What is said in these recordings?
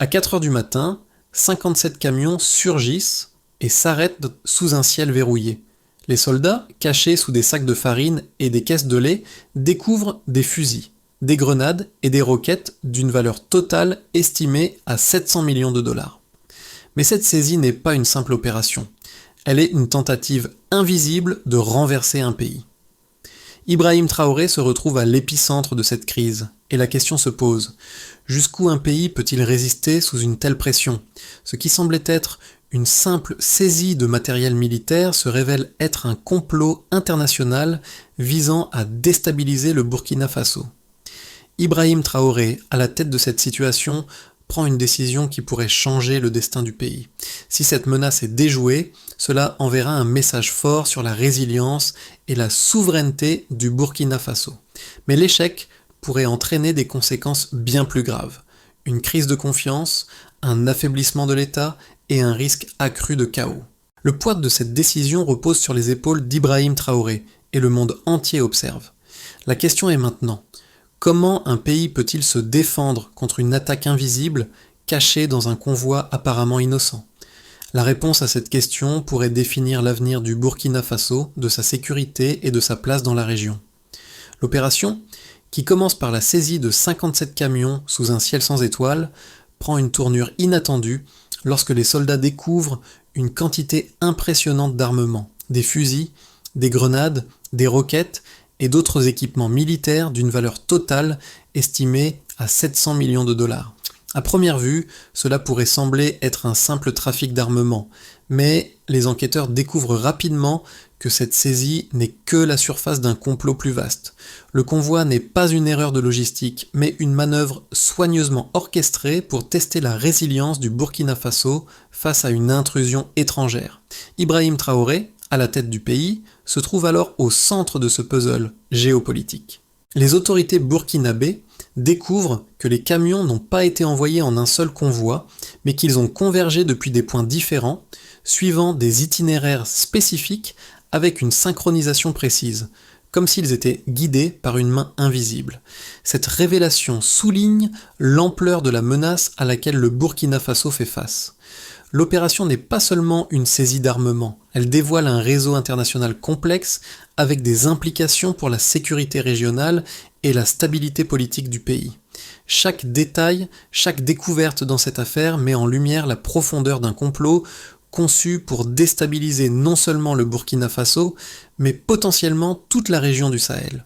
À 4 heures du matin, 57 camions surgissent et s'arrêtent sous un ciel verrouillé. Les soldats, cachés sous des sacs de farine et des caisses de lait, découvrent des fusils, des grenades et des roquettes d'une valeur totale estimée à 700 millions de dollars. Mais cette saisie n'est pas une simple opération. Elle est une tentative invisible de renverser un pays. Ibrahim Traoré se retrouve à l'épicentre de cette crise, et la question se pose. Jusqu'où un pays peut-il résister sous une telle pression ? Ce qui semblait être une simple saisie de matériel militaire se révèle être un complot international visant à déstabiliser le Burkina Faso. Ibrahim Traoré, à la tête de cette situation, prend une décision qui pourrait changer le destin du pays. Si cette menace est déjouée, cela enverra un message fort sur la résilience et la souveraineté du Burkina Faso. Mais l'échec pourrait entraîner des conséquences bien plus graves. Une crise de confiance, un affaiblissement de l'État et un risque accru de chaos. Le poids de cette décision repose sur les épaules d'Ibrahim Traoré, et le monde entier observe. La question est maintenant, comment un pays peut-il se défendre contre une attaque invisible, cachée dans un convoi apparemment innocent ? La réponse à cette question pourrait définir l'avenir du Burkina Faso, de sa sécurité et de sa place dans la région. L'opération, qui commence par la saisie de 57 camions sous un ciel sans étoiles, prend une tournure inattendue lorsque les soldats découvrent une quantité impressionnante d'armements, des fusils, des grenades, des roquettes et d'autres équipements militaires d'une valeur totale estimée à 700 millions de dollars. À première vue, cela pourrait sembler être un simple trafic d'armement, mais les enquêteurs découvrent rapidement que cette saisie n'est que la surface d'un complot plus vaste. Le convoi n'est pas une erreur de logistique, mais une manœuvre soigneusement orchestrée pour tester la résilience du Burkina Faso face à une intrusion étrangère. Ibrahim Traoré, à la tête du pays, se trouve alors au centre de ce puzzle géopolitique. Les autorités burkinabées découvrent que les camions n'ont pas été envoyés en un seul convoi, mais qu'ils ont convergé depuis des points différents, suivant des itinéraires spécifiques avec une synchronisation précise, comme s'ils étaient guidés par une main invisible. Cette révélation souligne l'ampleur de la menace à laquelle le Burkina Faso fait face. L'opération n'est pas seulement une saisie d'armement, elle dévoile un réseau international complexe avec des implications pour la sécurité régionale et la stabilité politique du pays. Chaque détail, chaque découverte dans cette affaire met en lumière la profondeur d'un complot conçu pour déstabiliser non seulement le Burkina Faso, mais potentiellement toute la région du Sahel.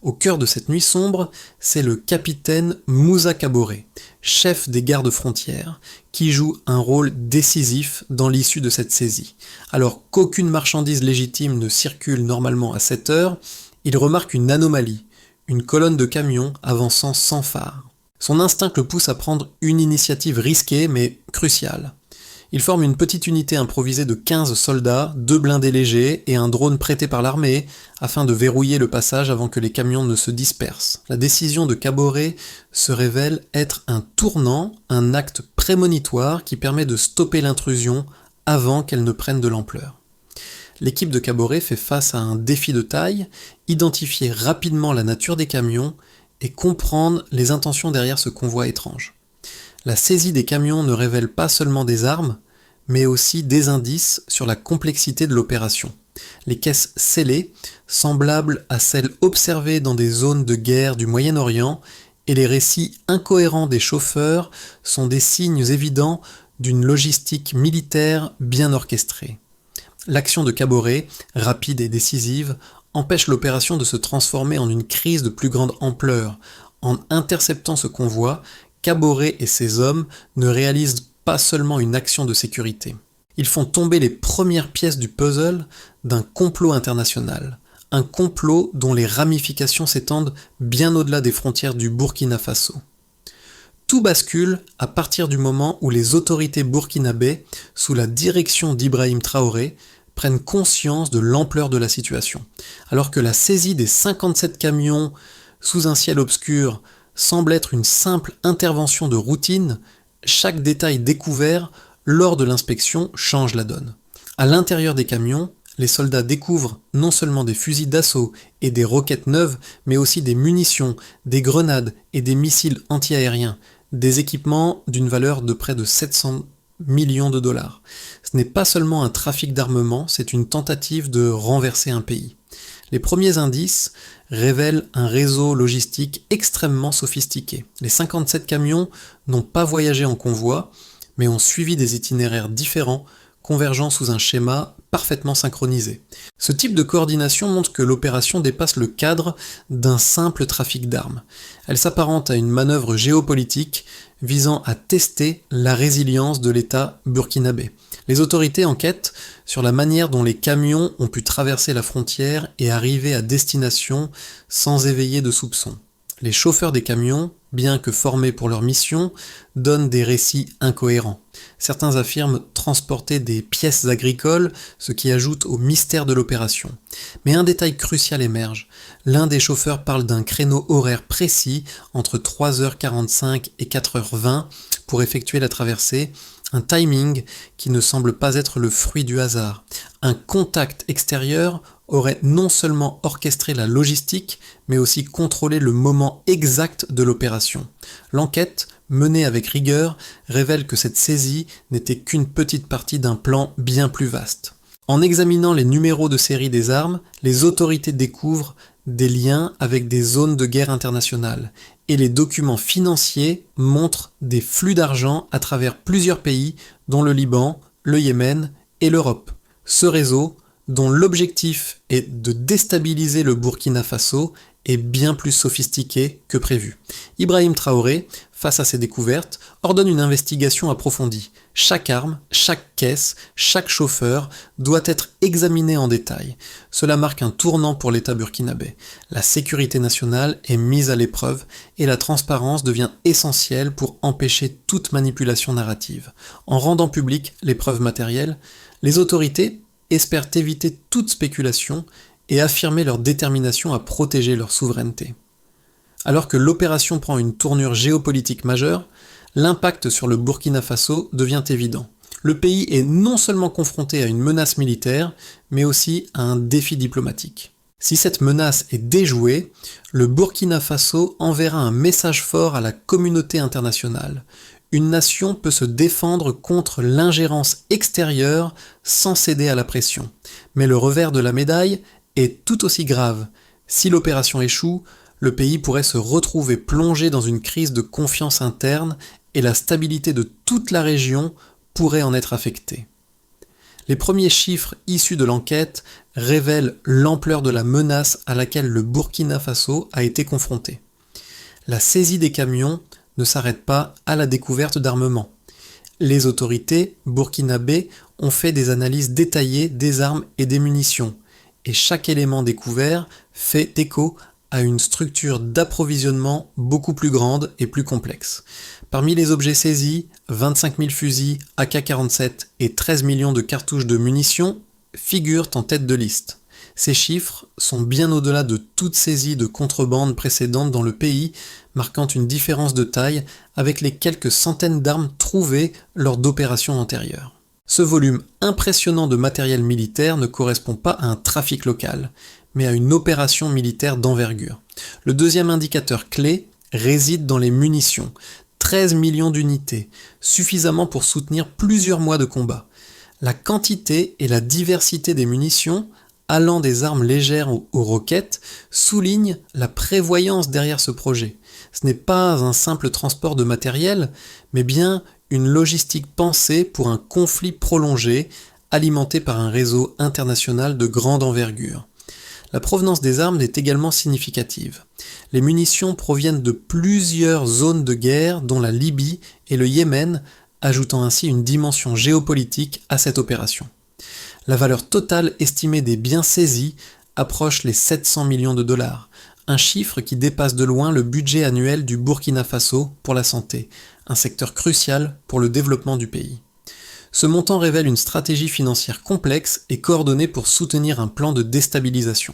Au cœur de cette nuit sombre, c'est le capitaine Moussa Kaboré, chef des gardes-frontières, qui joue un rôle décisif dans l'issue de cette saisie. Alors qu'aucune marchandise légitime ne circule normalement à cette heure, il remarque une anomalie, une colonne de camions avançant sans phare. Son instinct le pousse à prendre une initiative risquée mais cruciale. Il forme une petite unité improvisée de 15 soldats, 2 blindés légers et un drone prêté par l'armée afin de verrouiller le passage avant que les camions ne se dispersent. La décision de Kaboré se révèle être un tournant, un acte prémonitoire qui permet de stopper l'intrusion avant qu'elle ne prenne de l'ampleur. L'équipe de Kaboré fait face à un défi de taille, identifier rapidement la nature des camions et comprendre les intentions derrière ce convoi étrange. La saisie des camions ne révèle pas seulement des armes, mais aussi des indices sur la complexité de l'opération. Les caisses scellées, semblables à celles observées dans des zones de guerre du Moyen-Orient, et les récits incohérents des chauffeurs sont des signes évidents d'une logistique militaire bien orchestrée. L'action de Kaboré, rapide et décisive, empêche l'opération de se transformer en une crise de plus grande ampleur. En interceptant ce convoi, Kaboré et ses hommes ne réalisent pas seulement une action de sécurité. Ils font tomber les premières pièces du puzzle d'un complot international. Un complot dont les ramifications s'étendent bien au-delà des frontières du Burkina Faso. Tout bascule à partir du moment où les autorités burkinabées, sous la direction d'Ibrahim Traoré, prennent conscience de l'ampleur de la situation. Alors que la saisie des 57 camions sous un ciel obscur semble être une simple intervention de routine, chaque détail découvert lors de l'inspection change la donne. À l'intérieur des camions, les soldats découvrent non seulement des fusils d'assaut et des roquettes neuves, mais aussi des munitions, des grenades et des missiles antiaériens, des équipements d'une valeur de près de 700 millions de dollars. Ce n'est pas seulement un trafic d'armement, c'est une tentative de renverser un pays. Les premiers indices révèlent un réseau logistique extrêmement sophistiqué. Les 57 camions n'ont pas voyagé en convoi, mais ont suivi des itinéraires différents, convergeant sous un schéma parfaitement synchronisé. Ce type de coordination montre que l'opération dépasse le cadre d'un simple trafic d'armes. Elle s'apparente à une manœuvre géopolitique visant à tester la résilience de l'État burkinabé. Les autorités enquêtent sur la manière dont les camions ont pu traverser la frontière et arriver à destination sans éveiller de soupçons. Les chauffeurs des camions, bien que formés pour leur mission, donnent des récits incohérents. Certains affirment transporter des pièces agricoles, ce qui ajoute au mystère de l'opération. Mais un détail crucial émerge. L'un des chauffeurs parle d'un créneau horaire précis entre 3h45 et 4h20 pour effectuer la traversée, un timing qui ne semble pas être le fruit du hasard. Un contact extérieur aurait non seulement orchestré la logistique, mais aussi contrôlé le moment exact de l'opération. L'enquête, menée avec rigueur, révèle que cette saisie n'était qu'une petite partie d'un plan bien plus vaste. En examinant les numéros de série des armes, les autorités découvrent des liens avec des zones de guerre internationales, et les documents financiers montrent des flux d'argent à travers plusieurs pays, dont le Liban, le Yémen et l'Europe. Ce réseau, dont l'objectif est de déstabiliser le Burkina Faso, est bien plus sophistiqué que prévu. Ibrahim Traoré, face à ces découvertes, ordonne une investigation approfondie. Chaque arme, chaque caisse, chaque chauffeur doit être examiné en détail. Cela marque un tournant pour l'État burkinabé. La sécurité nationale est mise à l'épreuve et la transparence devient essentielle pour empêcher toute manipulation narrative. En rendant publiques les preuves matérielles, les autorités espèrent éviter toute spéculation et affirmer leur détermination à protéger leur souveraineté. Alors que l'opération prend une tournure géopolitique majeure, l'impact sur le Burkina Faso devient évident. Le pays est non seulement confronté à une menace militaire, mais aussi à un défi diplomatique. Si cette menace est déjouée, le Burkina Faso enverra un message fort à la communauté internationale. Une nation peut se défendre contre l'ingérence extérieure sans céder à la pression. Mais le revers de la médaille est tout aussi grave. Si l'opération échoue, le pays pourrait se retrouver plongé dans une crise de confiance interne et la stabilité de toute la région pourrait en être affectée. Les premiers chiffres issus de l'enquête révèlent l'ampleur de la menace à laquelle le Burkina Faso a été confronté. La saisie des camions ne s'arrête pas à la découverte d'armements. Les autorités burkinabées ont fait des analyses détaillées des armes et des munitions, et chaque élément découvert fait écho à une structure d'approvisionnement beaucoup plus grande et plus complexe. Parmi les objets saisis, 25 000 fusils AK-47 et 13 millions de cartouches de munitions figurent en tête de liste. Ces chiffres sont bien au-delà de toute saisie de contrebande précédente dans le pays, marquant une différence de taille avec les quelques centaines d'armes trouvées lors d'opérations antérieures. Ce volume impressionnant de matériel militaire ne correspond pas à un trafic local, mais à une opération militaire d'envergure. Le deuxième indicateur clé réside dans les munitions, 13 millions d'unités, suffisamment pour soutenir plusieurs mois de combat. La quantité et la diversité des munitions, allant des armes légères aux roquettes, soulignent la prévoyance derrière ce projet. Ce n'est pas un simple transport de matériel, mais bien une logistique pensée pour un conflit prolongé, alimenté par un réseau international de grande envergure. La provenance des armes est également significative. Les munitions proviennent de plusieurs zones de guerre, dont la Libye et le Yémen, ajoutant ainsi une dimension géopolitique à cette opération. La valeur totale estimée des biens saisis approche les 700 millions de dollars, un chiffre qui dépasse de loin le budget annuel du Burkina Faso pour la santé, un secteur crucial pour le développement du pays. Ce montant révèle une stratégie financière complexe et coordonnée pour soutenir un plan de déstabilisation.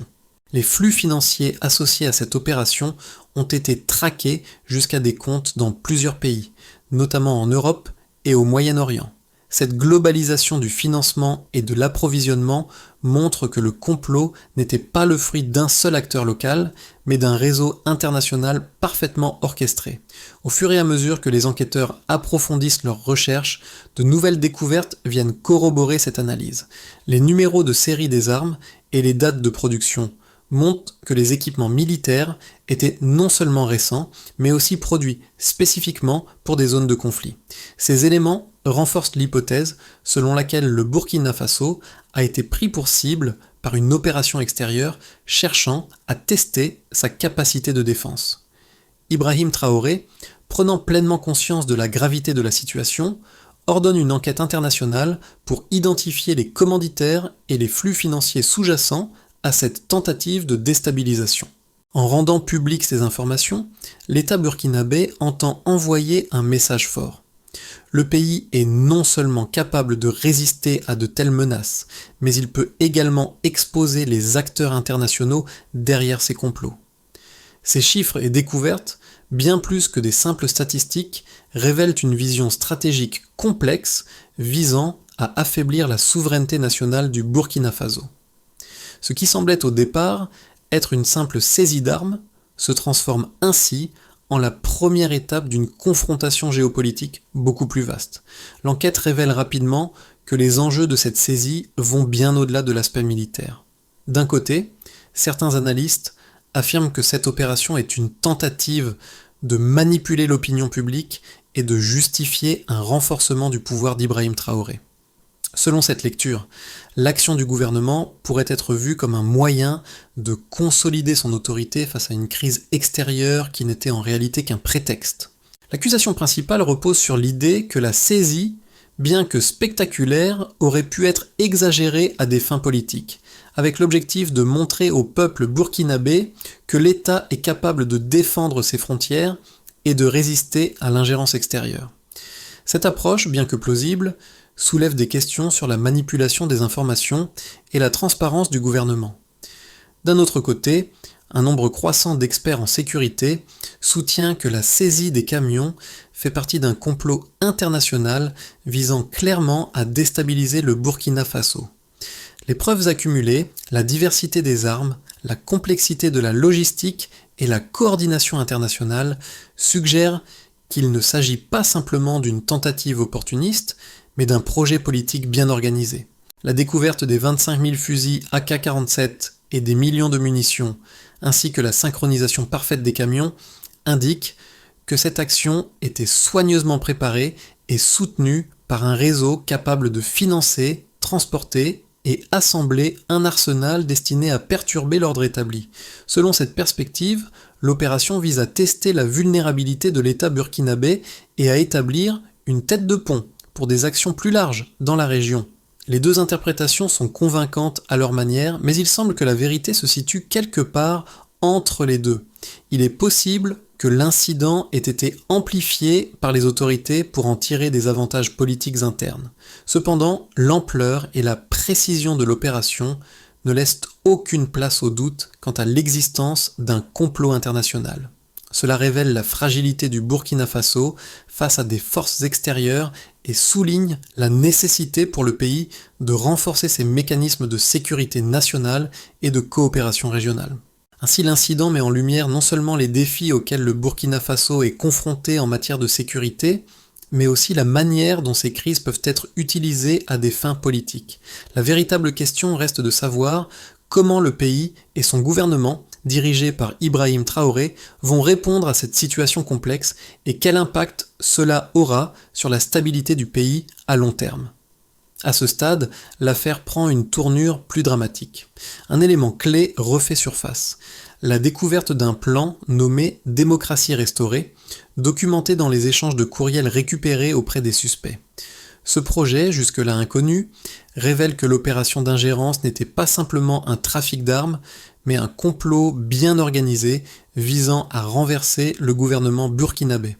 Les flux financiers associés à cette opération ont été traqués jusqu'à des comptes dans plusieurs pays, notamment en Europe et au Moyen-Orient. Cette globalisation du financement et de l'approvisionnement montre que le complot n'était pas le fruit d'un seul acteur local, mais d'un réseau international parfaitement orchestré. Au fur et à mesure que les enquêteurs approfondissent leurs recherches, de nouvelles découvertes viennent corroborer cette analyse. Les numéros de série des armes et les dates de production montrent que les équipements militaires étaient non seulement récents, mais aussi produits spécifiquement pour des zones de conflit. Ces éléments renforcent l'hypothèse selon laquelle le Burkina Faso a été pris pour cible par une opération extérieure cherchant à tester sa capacité de défense. Ibrahim Traoré, prenant pleinement conscience de la gravité de la situation, ordonne une enquête internationale pour identifier les commanditaires et les flux financiers sous-jacents à cette tentative de déstabilisation. En rendant publiques ces informations, l'État burkinabé entend envoyer un message fort. Le pays est non seulement capable de résister à de telles menaces, mais il peut également exposer les acteurs internationaux derrière ces complots. Ces chiffres et découvertes, bien plus que des simples statistiques, révèlent une vision stratégique complexe visant à affaiblir la souveraineté nationale du Burkina Faso. Ce qui semblait au départ être une simple saisie d'armes se transforme ainsi en la première étape d'une confrontation géopolitique beaucoup plus vaste. L'enquête révèle rapidement que les enjeux de cette saisie vont bien au-delà de l'aspect militaire. D'un côté, certains analystes affirment que cette opération est une tentative de manipuler l'opinion publique et de justifier un renforcement du pouvoir d'Ibrahim Traoré. Selon cette lecture, l'action du gouvernement pourrait être vue comme un moyen de consolider son autorité face à une crise extérieure qui n'était en réalité qu'un prétexte. L'accusation principale repose sur l'idée que la saisie, bien que spectaculaire, aurait pu être exagérée à des fins politiques, avec l'objectif de montrer au peuple burkinabé que l'État est capable de défendre ses frontières et de résister à l'ingérence extérieure. Cette approche, bien que plausible, soulève des questions sur la manipulation des informations et la transparence du gouvernement. D'un autre côté, un nombre croissant d'experts en sécurité soutient que la saisie des camions fait partie d'un complot international visant clairement à déstabiliser le Burkina Faso. Les preuves accumulées, la diversité des armes, la complexité de la logistique et la coordination internationale suggèrent qu'il ne s'agit pas simplement d'une tentative opportuniste, mais d'un projet politique bien organisé. La découverte des 25 000 fusils AK-47 et des millions de munitions, ainsi que la synchronisation parfaite des camions, indiquent que cette action était soigneusement préparée et soutenue par un réseau capable de financer, transporter et assembler un arsenal destiné à perturber l'ordre établi. Selon cette perspective, l'opération vise à tester la vulnérabilité de l'État burkinabé et à établir une tête de pont pour des actions plus larges dans la région. Les deux interprétations sont convaincantes à leur manière, mais il semble que la vérité se situe quelque part entre les deux. Il est possible que l'incident ait été amplifié par les autorités pour en tirer des avantages politiques internes. Cependant, l'ampleur et la précision de l'opération ne laissent aucune place au doute quant à l'existence d'un complot international. Cela révèle la fragilité du Burkina Faso face à des forces extérieures et souligne la nécessité pour le pays de renforcer ses mécanismes de sécurité nationale et de coopération régionale. Ainsi, l'incident met en lumière non seulement les défis auxquels le Burkina Faso est confronté en matière de sécurité, mais aussi la manière dont ces crises peuvent être utilisées à des fins politiques. La véritable question reste de savoir comment le pays et son gouvernement, dirigé par Ibrahim Traoré, vont répondre à cette situation complexe et quel impact cela aura sur la stabilité du pays à long terme. À ce stade, l'affaire prend une tournure plus dramatique. Un élément clé refait surface. La découverte d'un plan nommé Démocratie restaurée, documenté dans les échanges de courriels récupérés auprès des suspects. Ce projet, jusque-là inconnu, révèle que l'opération d'ingérence n'était pas simplement un trafic d'armes, mais un complot bien organisé visant à renverser le gouvernement burkinabé.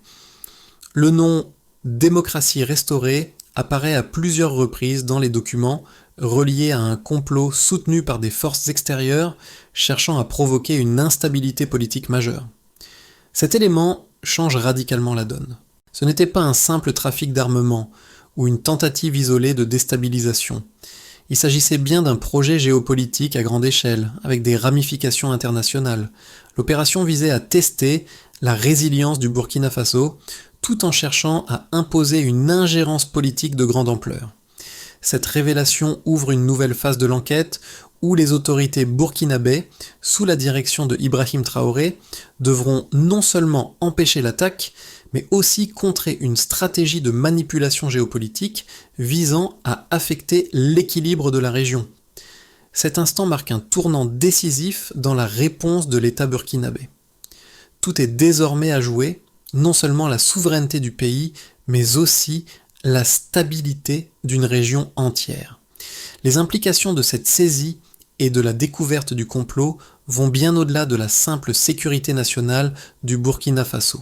Le nom Démocratie restaurée apparaît à plusieurs reprises dans les documents reliés à un complot soutenu par des forces extérieures cherchant à provoquer une instabilité politique majeure. Cet élément change radicalement la donne. Ce n'était pas un simple trafic d'armement ou une tentative isolée de déstabilisation. Il s'agissait bien d'un projet géopolitique à grande échelle, avec des ramifications internationales. L'opération visait à tester la résilience du Burkina Faso, tout en cherchant à imposer une ingérence politique de grande ampleur. Cette révélation ouvre une nouvelle phase de l'enquête où les autorités burkinabées, sous la direction de Ibrahim Traoré, devront non seulement empêcher l'attaque, mais aussi contrer une stratégie de manipulation géopolitique visant à affecter l'équilibre de la région. Cet instant marque un tournant décisif dans la réponse de l'État burkinabé. Tout est désormais à jouer, non seulement la souveraineté du pays, mais aussi la stabilité d'une région entière. Les implications de cette saisie et de la découverte du complot vont bien au-delà de la simple sécurité nationale du Burkina Faso.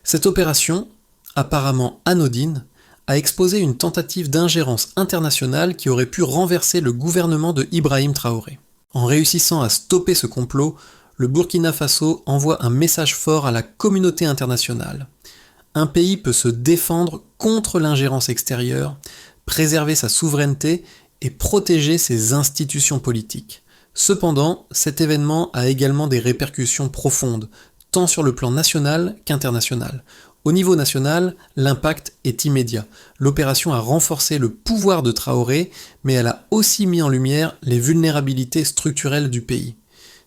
Cette opération, apparemment anodine, a exposé une tentative d'ingérence internationale qui aurait pu renverser le gouvernement de Ibrahim Traoré. En réussissant à stopper ce complot, le Burkina Faso envoie un message fort à la communauté internationale. Un pays peut se défendre contre l'ingérence extérieure, préserver sa souveraineté et protéger ses institutions politiques. Cependant, cet événement a également des répercussions profondes, tant sur le plan national qu'international. Au niveau national, l'impact est immédiat. L'opération a renforcé le pouvoir de Traoré, mais elle a aussi mis en lumière les vulnérabilités structurelles du pays.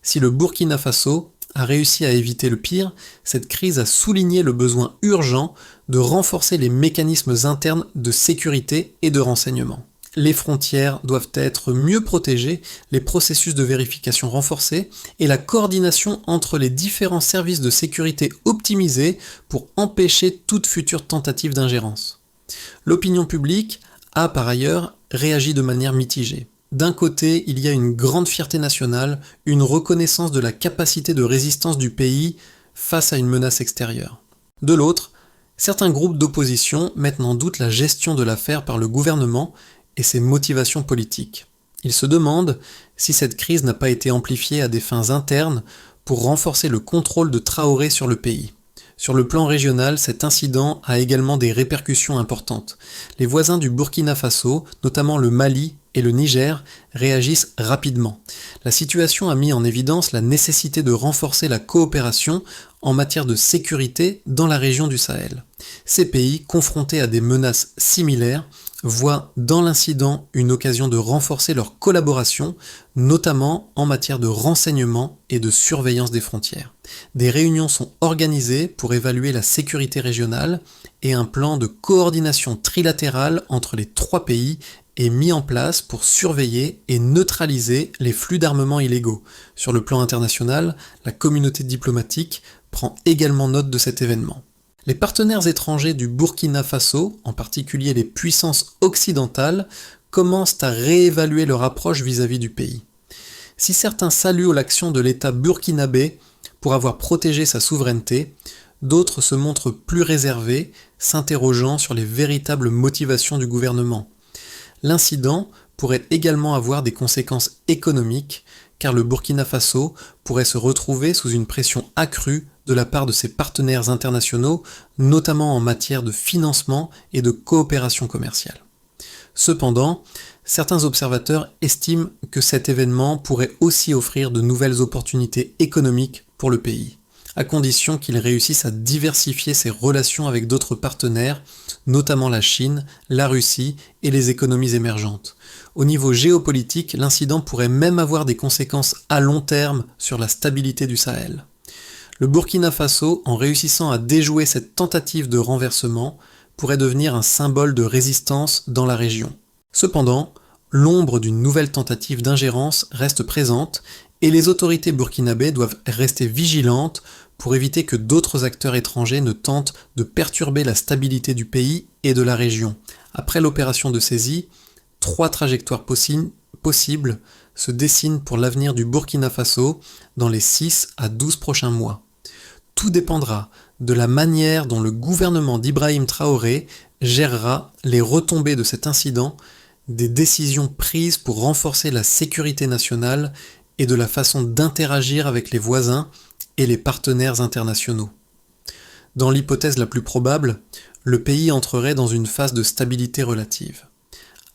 Si le Burkina Faso a réussi à éviter le pire, cette crise a souligné le besoin urgent de renforcer les mécanismes internes de sécurité et de renseignement. Les frontières doivent être mieux protégées, les processus de vérification renforcés et la coordination entre les différents services de sécurité optimisés pour empêcher toute future tentative d'ingérence. L'opinion publique a par ailleurs réagi de manière mitigée. D'un côté, il y a une grande fierté nationale, une reconnaissance de la capacité de résistance du pays face à une menace extérieure. De l'autre, certains groupes d'opposition mettent en doute la gestion de l'affaire par le gouvernement et ses motivations politiques. Ils se demandent si cette crise n'a pas été amplifiée à des fins internes pour renforcer le contrôle de Traoré sur le pays. Sur le plan régional, cet incident a également des répercussions importantes. Les voisins du Burkina Faso, notamment le Mali et le Niger, réagissent rapidement. La situation a mis en évidence la nécessité de renforcer la coopération en matière de sécurité dans la région du Sahel. Ces pays, confrontés à des menaces similaires, voient dans l'incident une occasion de renforcer leur collaboration, notamment en matière de renseignement et de surveillance des frontières. Des réunions sont organisées pour évaluer la sécurité régionale et un plan de coordination trilatérale entre les trois pays est mis en place pour surveiller et neutraliser les flux d'armements illégaux. Sur le plan international, la communauté diplomatique prend également note de cet événement. Les partenaires étrangers du Burkina Faso, en particulier les puissances occidentales, commencent à réévaluer leur approche vis-à-vis du pays. Si certains saluent l'action de l'État burkinabé pour avoir protégé sa souveraineté, d'autres se montrent plus réservés, s'interrogeant sur les véritables motivations du gouvernement. L'incident pourrait également avoir des conséquences économiques, car le Burkina Faso pourrait se retrouver sous une pression accrue de la part de ses partenaires internationaux, notamment en matière de financement et de coopération commerciale. Cependant, certains observateurs estiment que cet événement pourrait aussi offrir de nouvelles opportunités économiques pour le pays, à condition qu'il réussisse à diversifier ses relations avec d'autres partenaires, notamment la Chine, la Russie et les économies émergentes. Au niveau géopolitique, l'incident pourrait même avoir des conséquences à long terme sur la stabilité du Sahel. Le Burkina Faso, en réussissant à déjouer cette tentative de renversement, pourrait devenir un symbole de résistance dans la région. Cependant, l'ombre d'une nouvelle tentative d'ingérence reste présente et les autorités burkinabées doivent rester vigilantes pour éviter que d'autres acteurs étrangers ne tentent de perturber la stabilité du pays et de la région. Après l'opération de saisie, 3 trajectoires possibles se dessinent pour l'avenir du Burkina Faso dans les 6 à 12 prochains mois. Tout dépendra de la manière dont le gouvernement d'Ibrahim Traoré gérera les retombées de cet incident, des décisions prises pour renforcer la sécurité nationale et de la façon d'interagir avec les voisins et les partenaires internationaux. Dans l'hypothèse la plus probable, le pays entrerait dans une phase de stabilité relative.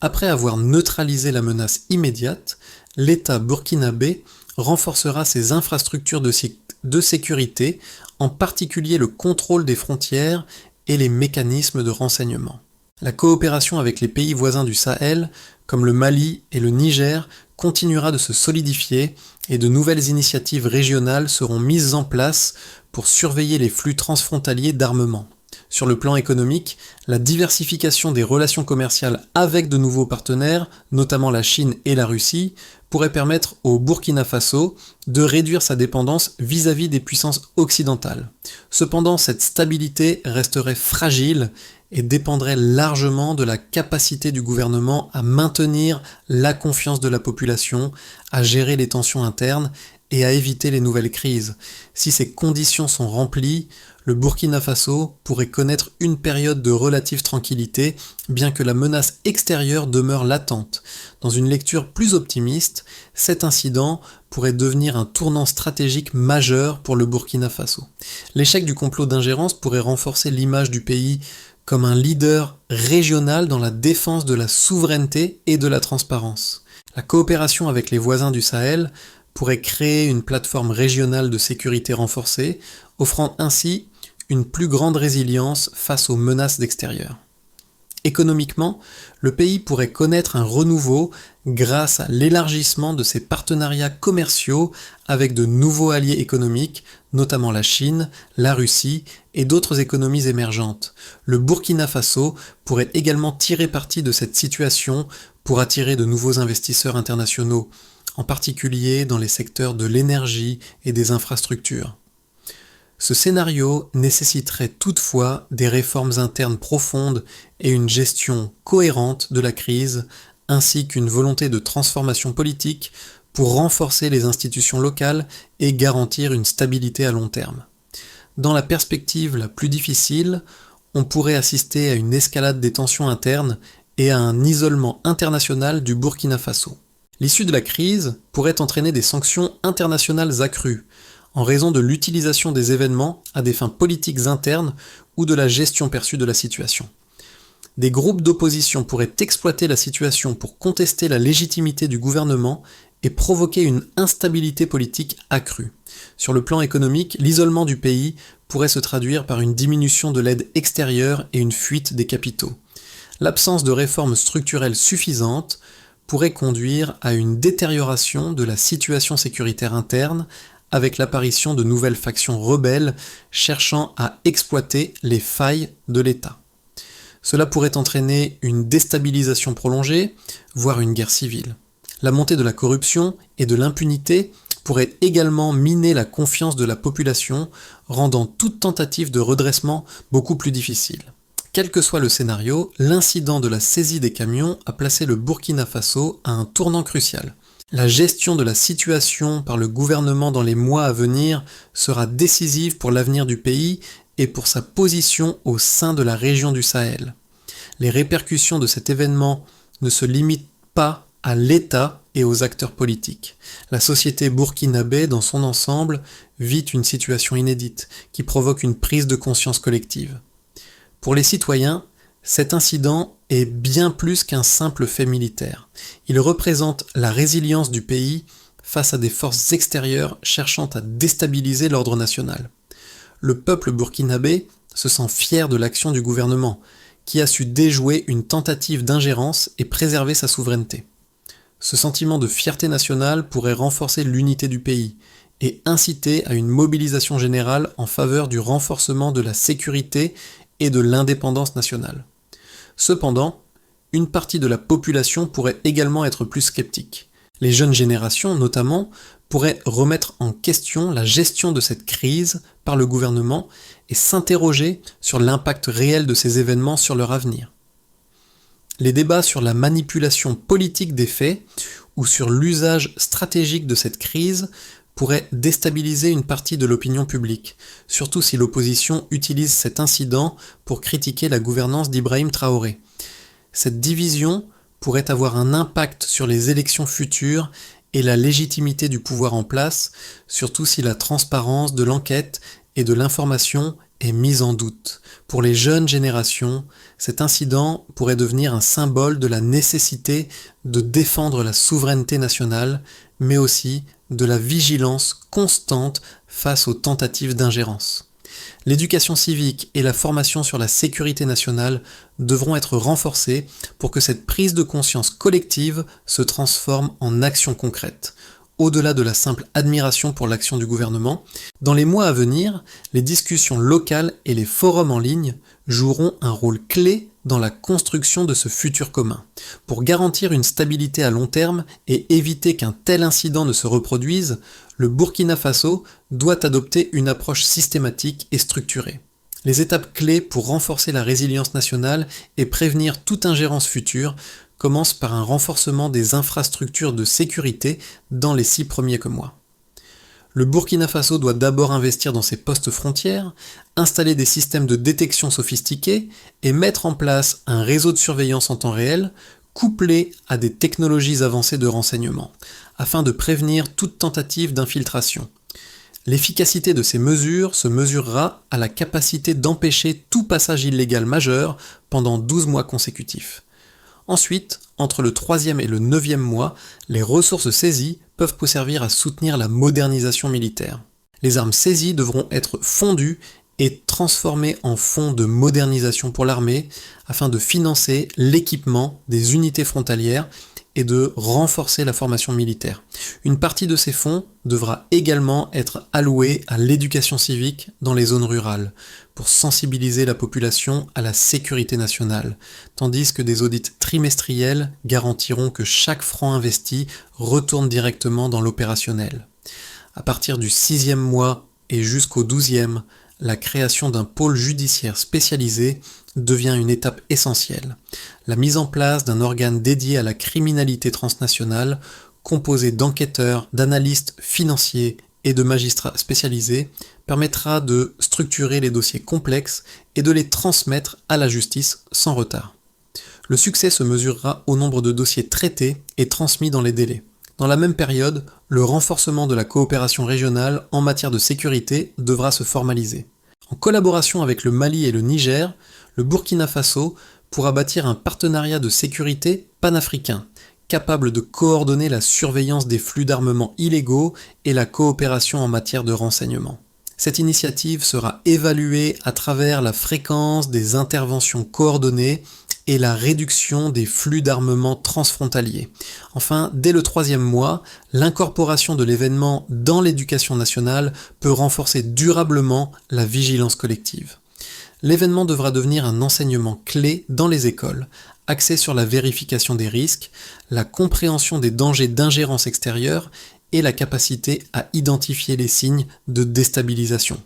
Après avoir neutralisé la menace immédiate, l'État burkinabé renforcera ses infrastructures de sécurité, en particulier le contrôle des frontières et les mécanismes de renseignement. La coopération avec les pays voisins du Sahel, comme le Mali et le Niger, continuera de se solidifier et de nouvelles initiatives régionales seront mises en place pour surveiller les flux transfrontaliers d'armement. Sur le plan économique, la diversification des relations commerciales avec de nouveaux partenaires, notamment la Chine et la Russie, pourrait permettre au Burkina Faso de réduire sa dépendance vis-à-vis des puissances occidentales. Cependant, cette stabilité resterait fragile et dépendrait largement de la capacité du gouvernement à maintenir la confiance de la population, à gérer les tensions internes et à éviter les nouvelles crises. Si ces conditions sont remplies, le Burkina Faso pourrait connaître une période de relative tranquillité, bien que la menace extérieure demeure latente. Dans une lecture plus optimiste, cet incident pourrait devenir un tournant stratégique majeur pour le Burkina Faso. L'échec du complot d'ingérence pourrait renforcer l'image du pays comme un leader régional dans la défense de la souveraineté et de la transparence. La coopération avec les voisins du Sahel pourrait créer une plateforme régionale de sécurité renforcée, offrant ainsi une plus grande résilience face aux menaces d'extérieur. Économiquement, le pays pourrait connaître un renouveau grâce à l'élargissement de ses partenariats commerciaux avec de nouveaux alliés économiques, notamment la Chine, la Russie et d'autres économies émergentes. Le Burkina Faso pourrait également tirer parti de cette situation pour attirer de nouveaux investisseurs internationaux, en particulier dans les secteurs de l'énergie et des infrastructures. Ce scénario nécessiterait toutefois des réformes internes profondes et une gestion cohérente de la crise, ainsi qu'une volonté de transformation politique pour renforcer les institutions locales et garantir une stabilité à long terme. Dans la perspective la plus difficile, on pourrait assister à une escalade des tensions internes et à un isolement international du Burkina Faso. L'issue de la crise pourrait entraîner des sanctions internationales accrues, en raison de l'utilisation des événements à des fins politiques internes ou de la gestion perçue de la situation. Des groupes d'opposition pourraient exploiter la situation pour contester la légitimité du gouvernement et provoquer une instabilité politique accrue. Sur le plan économique, l'isolement du pays pourrait se traduire par une diminution de l'aide extérieure et une fuite des capitaux. L'absence de réformes structurelles suffisantes pourrait conduire à une détérioration de la situation sécuritaire interne, avec l'apparition de nouvelles factions rebelles cherchant à exploiter les failles de l'État. Cela pourrait entraîner une déstabilisation prolongée, voire une guerre civile. La montée de la corruption et de l'impunité pourrait également miner la confiance de la population, rendant toute tentative de redressement beaucoup plus difficile. Quel que soit le scénario, l'incident de la saisie des camions a placé le Burkina Faso à un tournant crucial. La gestion de la situation par le gouvernement dans les mois à venir sera décisive pour l'avenir du pays et pour sa position au sein de la région du Sahel. Les répercussions de cet événement ne se limitent pas à l'État et aux acteurs politiques. La société burkinabé dans son ensemble vit une situation inédite qui provoque une prise de conscience collective. Pour les citoyens, cet incident est bien plus qu'un simple fait militaire. Il représente la résilience du pays face à des forces extérieures cherchant à déstabiliser l'ordre national. Le peuple burkinabé se sent fier de l'action du gouvernement, qui a su déjouer une tentative d'ingérence et préserver sa souveraineté. Ce sentiment de fierté nationale pourrait renforcer l'unité du pays et inciter à une mobilisation générale en faveur du renforcement de la sécurité et de l'indépendance nationale. Cependant, une partie de la population pourrait également être plus sceptique. Les jeunes générations, notamment, pourraient remettre en question la gestion de cette crise par le gouvernement et s'interroger sur l'impact réel de ces événements sur leur avenir. Les débats sur la manipulation politique des faits ou sur l'usage stratégique de cette crise pourraient déstabiliser une partie de l'opinion publique, surtout si l'opposition utilise cet incident pour critiquer la gouvernance d'Ibrahim Traoré. Cette division pourrait avoir un impact sur les élections futures et la légitimité du pouvoir en place, surtout si la transparence de l'enquête et de l'information est mise en doute. Pour les jeunes générations, cet incident pourrait devenir un symbole de la nécessité de défendre la souveraineté nationale, mais aussi de la vigilance constante face aux tentatives d'ingérence. L'éducation civique et la formation sur la sécurité nationale devront être renforcées pour que cette prise de conscience collective se transforme en action concrète. Au-delà de la simple admiration pour l'action du gouvernement, dans les mois à venir, les discussions locales et les forums en ligne joueront un rôle clé dans la construction de ce futur commun. Pour garantir une stabilité à long terme et éviter qu'un tel incident ne se reproduise, le Burkina Faso doit adopter une approche systématique et structurée. Les étapes clés pour renforcer la résilience nationale et prévenir toute ingérence future commencent par un renforcement des infrastructures de sécurité dans les 6 premiers mois. Le Burkina Faso doit d'abord investir dans ses postes frontières, installer des systèmes de détection sophistiqués et mettre en place un réseau de surveillance en temps réel, couplé à des technologies avancées de renseignement, afin de prévenir toute tentative d'infiltration. L'efficacité de ces mesures se mesurera à la capacité d'empêcher tout passage illégal majeur pendant 12 mois consécutifs. Ensuite, entre le 3e et le 9e mois, les ressources saisies peuvent servir à soutenir la modernisation militaire. Les armes saisies devront être fondues et transformées en fonds de modernisation pour l'armée afin de financer l'équipement des unités frontalières et de renforcer la formation militaire. Une partie de ces fonds devra également être allouée à l'éducation civique dans les zones rurales, pour sensibiliser la population à la sécurité nationale, tandis que des audits trimestriels garantiront que chaque franc investi retourne directement dans l'opérationnel. À partir du 6e mois et jusqu'au 12e, la création d'un pôle judiciaire spécialisé devient une étape essentielle. La mise en place d'un organe dédié à la criminalité transnationale, composé d'enquêteurs, d'analystes financiers et de magistrats spécialisés, permettra de structurer les dossiers complexes et de les transmettre à la justice sans retard. Le succès se mesurera au nombre de dossiers traités et transmis dans les délais. Dans la même période, le renforcement de la coopération régionale en matière de sécurité devra se formaliser. En collaboration avec le Mali et le Niger, le Burkina Faso pourra bâtir un partenariat de sécurité panafricain, capable de coordonner la surveillance des flux d'armement illégaux et la coopération en matière de renseignement. Cette initiative sera évaluée à travers la fréquence des interventions coordonnées et la réduction des flux d'armement transfrontaliers. Enfin, dès le 3e mois, l'incorporation de l'événement dans l'éducation nationale peut renforcer durablement la vigilance collective. L'événement devra devenir un enseignement clé dans les écoles, axé sur la vérification des risques, la compréhension des dangers d'ingérence extérieure et la capacité à identifier les signes de déstabilisation.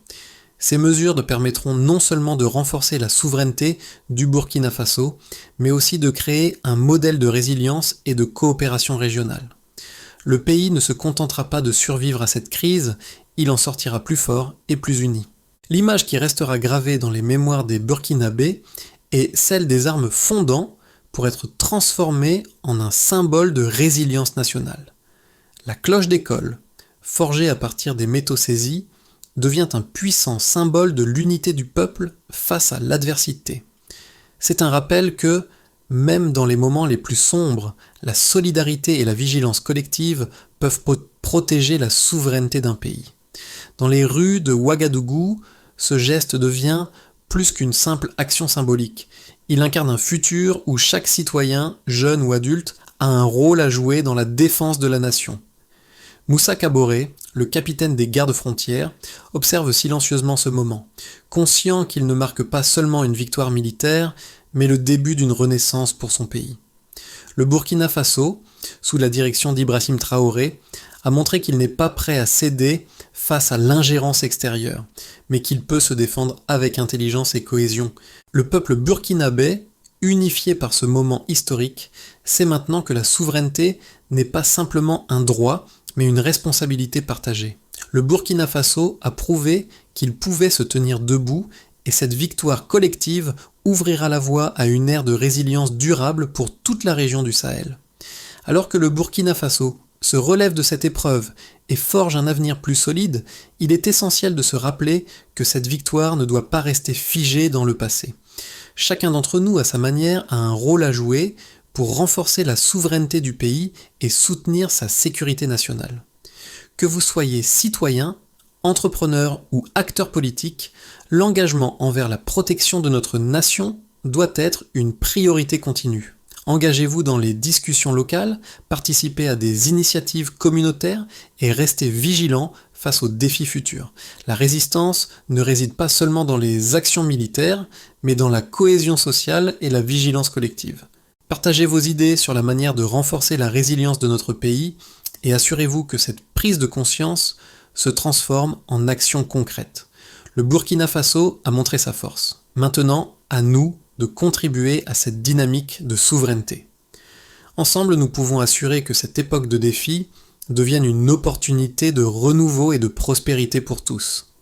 Ces mesures permettront non seulement de renforcer la souveraineté du Burkina Faso, mais aussi de créer un modèle de résilience et de coopération régionale. Le pays ne se contentera pas de survivre à cette crise, il en sortira plus fort et plus uni. L'image qui restera gravée dans les mémoires des Burkinabés est celle des armes fondant pour être transformées en un symbole de résilience nationale. La cloche d'école, forgée à partir des métaux saisis, devient un puissant symbole de l'unité du peuple face à l'adversité. C'est un rappel que, même dans les moments les plus sombres, la solidarité et la vigilance collective peuvent protéger la souveraineté d'un pays. Dans les rues de Ouagadougou, ce geste devient plus qu'une simple action symbolique. Il incarne un futur où chaque citoyen, jeune ou adulte, a un rôle à jouer dans la défense de la nation. Moussa Kaboré, le capitaine des gardes-frontières, observe silencieusement ce moment, conscient qu'il ne marque pas seulement une victoire militaire, mais le début d'une renaissance pour son pays. Le Burkina Faso, sous la direction d'Ibrahim Traoré, a montré qu'il n'est pas prêt à céder face à l'ingérence extérieure, mais qu'il peut se défendre avec intelligence et cohésion. Le peuple burkinabé, unifié par ce moment historique, sait maintenant que la souveraineté n'est pas simplement un droit, mais une responsabilité partagée. Le Burkina Faso a prouvé qu'il pouvait se tenir debout et cette victoire collective ouvrira la voie à une ère de résilience durable pour toute la région du Sahel. Alors que le Burkina Faso se relève de cette épreuve et forge un avenir plus solide, il est essentiel de se rappeler que cette victoire ne doit pas rester figée dans le passé. Chacun d'entre nous, à sa manière, a un rôle à jouer pour renforcer la souveraineté du pays et soutenir sa sécurité nationale. Que vous soyez citoyen, entrepreneur ou acteur politique, l'engagement envers la protection de notre nation doit être une priorité continue. Engagez-vous dans les discussions locales, participez à des initiatives communautaires et restez vigilants face aux défis futurs. La résistance ne réside pas seulement dans les actions militaires, mais dans la cohésion sociale et la vigilance collective. Partagez vos idées sur la manière de renforcer la résilience de notre pays et assurez-vous que cette prise de conscience se transforme en actions concrètes. Le Burkina Faso a montré sa force. Maintenant, à nous de contribuer à cette dynamique de souveraineté. Ensemble, nous pouvons assurer que cette époque de défi devienne une opportunité de renouveau et de prospérité pour tous.